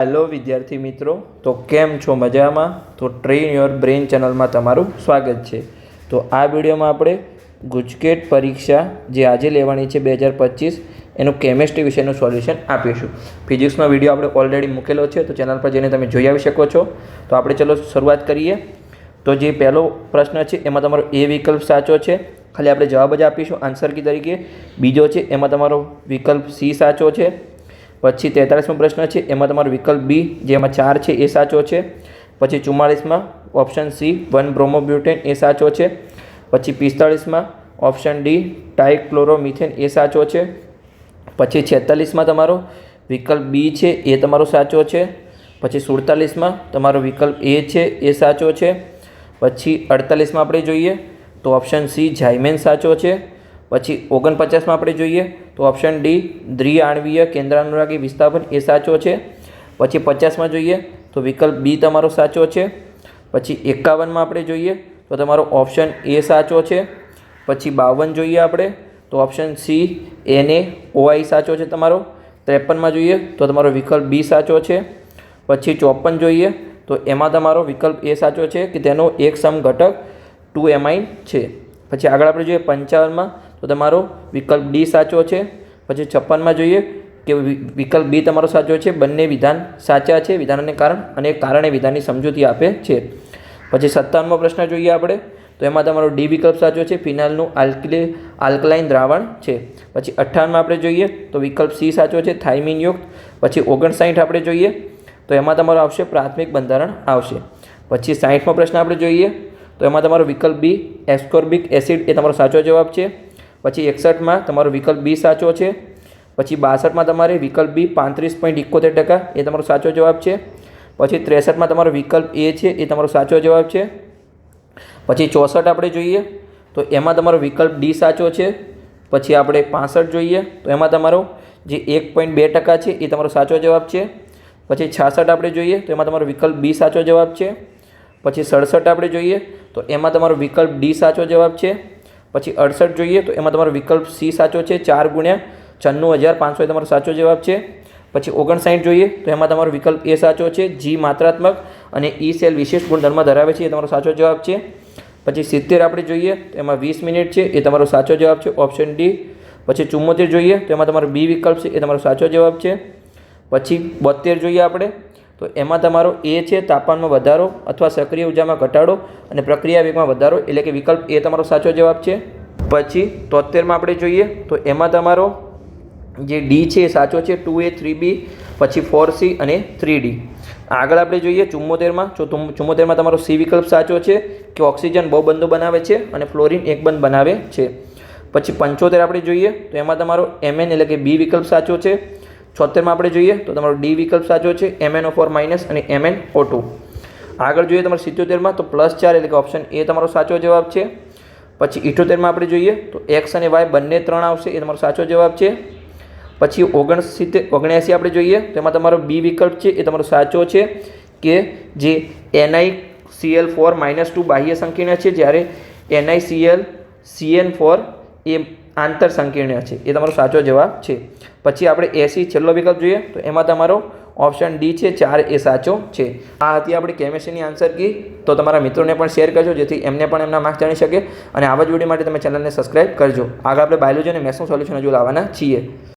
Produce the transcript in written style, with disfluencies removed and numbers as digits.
Hello વિદ્યાર્થી મિત્રો, તો કેમ છો? મજામાં? તો ટ્રેન યોર બ્રેઇન ચેનલમાં તમારું સ્વાગત છે. તો આ વિડીયોમાં આપણે ગુજકેટ પરીક્ષા જે આજે લેવાની છે 2025 એનું કેમેસ્ટ્રી વિષયનું સોલ્યુશન આપીશું. ફિઝિક્સનો વિડીયો આપણે ઓલરેડી મૂકેલો છે, તો ચેનલ પર જઈને તમે જોઈ આવી શકો છો. તો આપણે ચલો શરૂઆત કરીએ. તો જે પહેલો પ્રશ્ન છે એમાં તમારો એ વિકલ્પ સાચો છે, ખાલી આપણે જવાબ જ આપીશું આન્સર કી તરીકે. બીજો છે એમાં તમારો વિકલ્પ સી સાચો છે. પછી 43મો પ્રશ્ન છે એમાં તમારો વિકલ્પ બી જેમાં 4 છે એ સાચો છે. પછી 44માં ઓપ્શન સી 1 બ્રોમોબ્યુટેન એ સાચો છે. પછી 45માં ઓપ્શન ડી ટાઇક્લોરોમિથેન એ સાચો છે. પછી 46માં તમારો વિકલ્પ બી છે એ તમારો સાચો છે. પછી 47માં તમારો વિકલ્પ એ છે એ સાચો છે. પછી 48માં આપણે જોઈએ તો ઓપ્શન સી ઝાયમેન સાચો છે. પછી 49માં આપણે જોઈએ તો ઓપ્શન ડી દ્વિઆણવીય કેન્દ્રાનુરાગી વિસ્થાપન એ સાચો છે. પછી 50માં જોઈએ તો વિકલ્પ બી તમારો સાચો છે. પછી 51માં આપણે જોઈએ તો તમારો ઓપ્શન એ સાચો છે. પછી 52 જોઈએ આપણે તો ઓપ્શન સી NaOI સાચો છે તમારો. 53માં જોઈએ તો તમારો વિકલ્પ બી સાચો છે. પછી 54 જોઈએ તો એમાં તમારો વિકલ્પ એ સાચો છે કે તેનો એક સમ ઘટક 2 એમાઇન છે. પછી આગળ આપણે જોઈએ 55માં તો તમારો વિકલ્પ ડી સાચો છે. પછી 56માં જોઈએ કે વિકલ્પ બી તમારો સાચો છે. બંને વિધાન સાચા છે, વિધાનને કારણ અને કારણે વિધાનની સમજૂતી આપે છે. પછી 57મો પ્રશ્ન જોઈએ આપણે તો એમાં તમારો ડી વિકલ્પ સાચો છે, ફિનાઇલનું આલ્કલાઇન દ્રાવણ છે. પછી 58માં આપણે જોઈએ તો વિકલ્પ સી સાચો છે, થાઇમીન યુક્ત. પછી 59 આપણે જોઈએ તો એમાં તમારો આવશે પ્રાથમિક બંધારણ આવશે. પછી 60મો પ્રશ્ન આપણે જોઈએ તો એમાં તમારો વિકલ્પ બી એસ્કોર્બિક એસિડ એ તમારો સાચો જવાબ છે. પછી 61માં તમારો વિકલ્પ બી સાચો છે. પછી 62માં તમારે વિકલ્પ બી 35.71% એ તમારો સાચો જવાબ છે. પછી 63માં તમારો વિકલ્પ એ છે એ તમારો સાચો જવાબ છે. પછી 64 આપણે જોઈએ તો એમાં તમારો વિકલ્પ ડી સાચો છે. પછી આપણે 65 જોઈએ તો એમાં તમારો જે 1.2% છે એ તમારો સાચો જવાબ છે. પછી 66 આપણે જોઈએ તો એમાં તમારો વિકલ્પ બી સાચો જવાબ છે. પછી 67 આપણે જોઈએ તો એમાં તમારો વિકલ્પ ડી સાચો જવાબ છે. પછી 68 જોઈએ તો એમાં તમારો વિકલ્પ સી સાચો છે, 4 × 96500 એ તમારો સાચો જવાબ છે. પછી 59 જોઈએ તો એમાં તમારો વિકલ્પ એ સાચો છે, જી માત્રાત્મક અને ઈ સેલ વિશેષ ગુણધર્મ ધરાવે છે એ તમારો સાચો જવાબ છે. પછી 70 આપણે જોઈએ તો એમાં 20 મિનિટ છે એ તમારો સાચો જવાબ છે, ઓપ્શન ડી. પછી 74 જોઈએ તો એમાં તમારો બી વિકલ્પ છે એ તમારો સાચો જવાબ છે. પછી 72 જોઈએ આપણે તો એમાં તમારો એ છે તાપમાનમાં વધારો અથવા સક્રિય ઉર્જામાં ઘટાડો અને પ્રક્રિયા વેગમાં વધારો, એટલે કે વિકલ્પ એ તમારો સાચો જવાબ છે. પછી 73માં આપણે જોઈએ તો એમાં તમારો જે ડી છે એ સાચો છે, 2A 3B પછી 4C અને 3D. આગળ આપણે જોઈએ 74માં તમારો સી વિકલ્પ સાચો છે કે ઓક્સિજન બહુબંધો બનાવે છે અને ફ્લોરિન એકબંધ બનાવે છે. પછી 75 આપણે જોઈએ તો એમાં તમારો MN એટલે કે બી વિકલ્પ સાચો છે. 76માં આપણે જોઈએ તો તમારો ડી વિકલ્પ સાચો છે, MnO4- અને MnO2. આગળ જોઈએ તમારે 77માં તો +4 એટલે કે ઓપ્શન એ તમારો સાચો જવાબ છે. પછી 78માં આપણે જોઈએ તો એક્સ અને વાય બંને 3 આવશે એ તમારો સાચો જવાબ છે. પછી 79 આપણે જોઈએ તો એમાં તમારો બી વિકલ્પ છે એ તમારો સાચો છે કે જે NiCl4- બાહ્ય સંકીર્ણ છે, જ્યારે NiCl એ આંતર સંકીર્ણ છે એ તમારો સાચો જવાબ છે. પછી આપણે 80 છેલ્લો વિકલ્પ જોઈએ તો એમાં તમારો ઓપ્શન ડી છે, 4 એ સાચો છે. આ હતી આપણી કેમેસ્ટ્રીની આન્સર કી. તો તમારા મિત્રોને પણ શેર કરજો જેથી એમને પણ એમના માર્ક્સ જાણી શકે અને આવા જ વિડીયો માટે તમે ચેનલને સબસ્ક્રાઈબ કરજો. આગળ આપણે બાયોલોજી અને મેથ્સનું સોલ્યુશન હજુ લાવવાના છીએ.